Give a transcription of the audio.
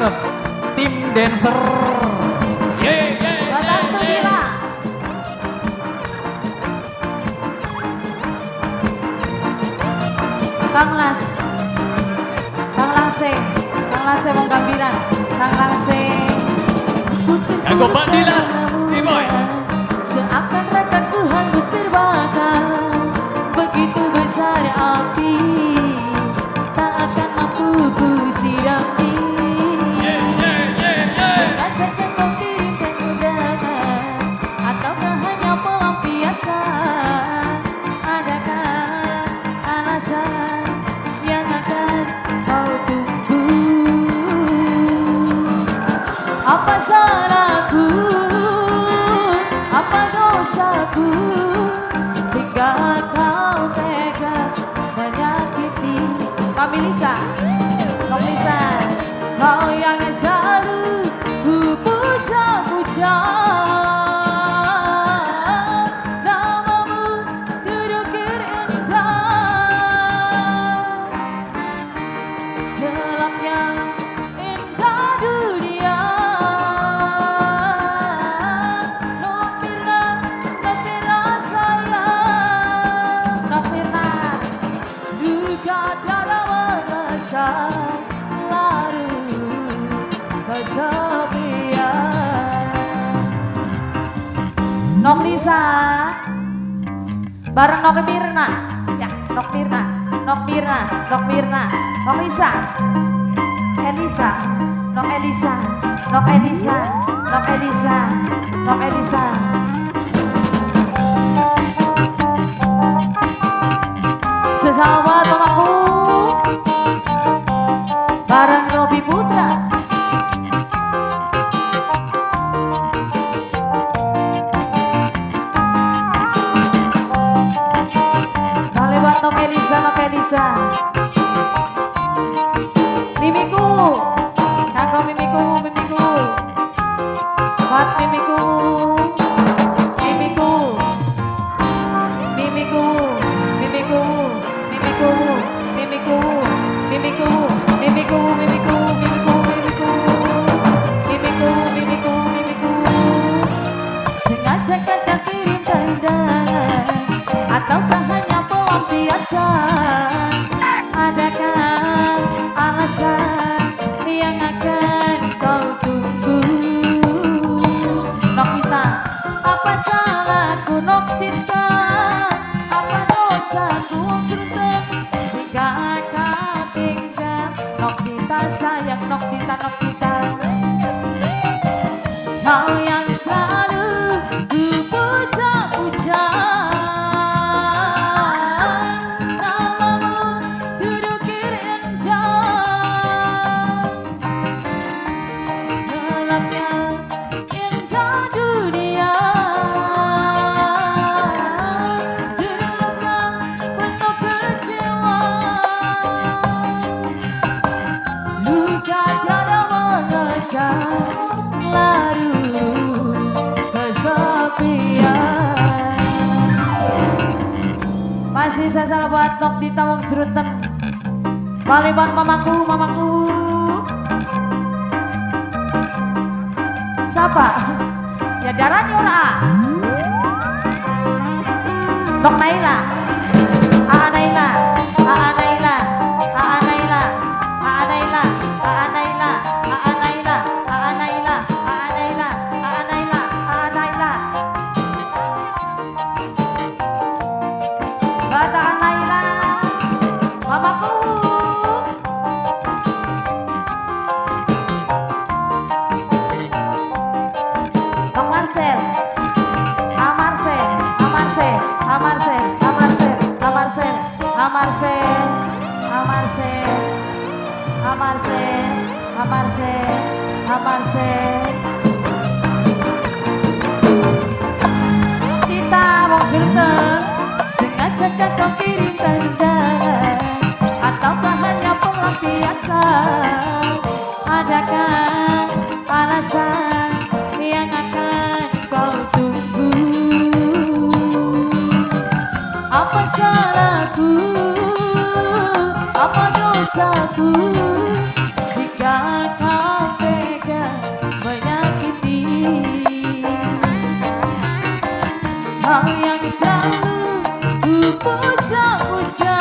ngarep tim dancer. Kang Lase wong Gambiran, Kang Lase. Kanggo Mbak Dila, Boy. Seakan rekanku hangus terbakar, begitu besar api, tak akan mampu ku sirami. Sengaja kau kirimkan undangan, ataukah hanya pelampiasan? Adakah alasan yang akan kau tunggu? Apa salahku? Apa dosaku hingga kau tega menyakiti? Kami Lisa, kau yang selalu ku puja-puja. Namamu terukir indah, gelapnya indah dunia. Nok Lisa bareng Nok Mirna, ya Nok Lisa, Nok Elisa. Sesahabat mamaku bareng Robi Putra. Nok Elisa. Mimiku, kanggo mimiku. Buat mimiku. Sengaja kau kirimkan undangan, ataukah hanya pelampiasan? Adakah alasan yang akan kau tunggu? Nokita, apa salahku Nokita? Apa dosaku Jutek hingga kau tinggal? Nokita sayang, Nokita. Kau yang selalu ku puja-puja. Larut kesepian. Masih sasal buat Nok Dita wong Jruten. Balik buat mamaku. Siapa? Ya darahnya ora. Nok Naila. Naila. Amarse. Kita wong Jruten, sengaja kau kirimkan undangan, ataukah hanya pelampiasan? Adakah alasan yang akan kau tunggu? Apa salahku? Apa dosaku jika kau Kau yang selalu ku puja-puja.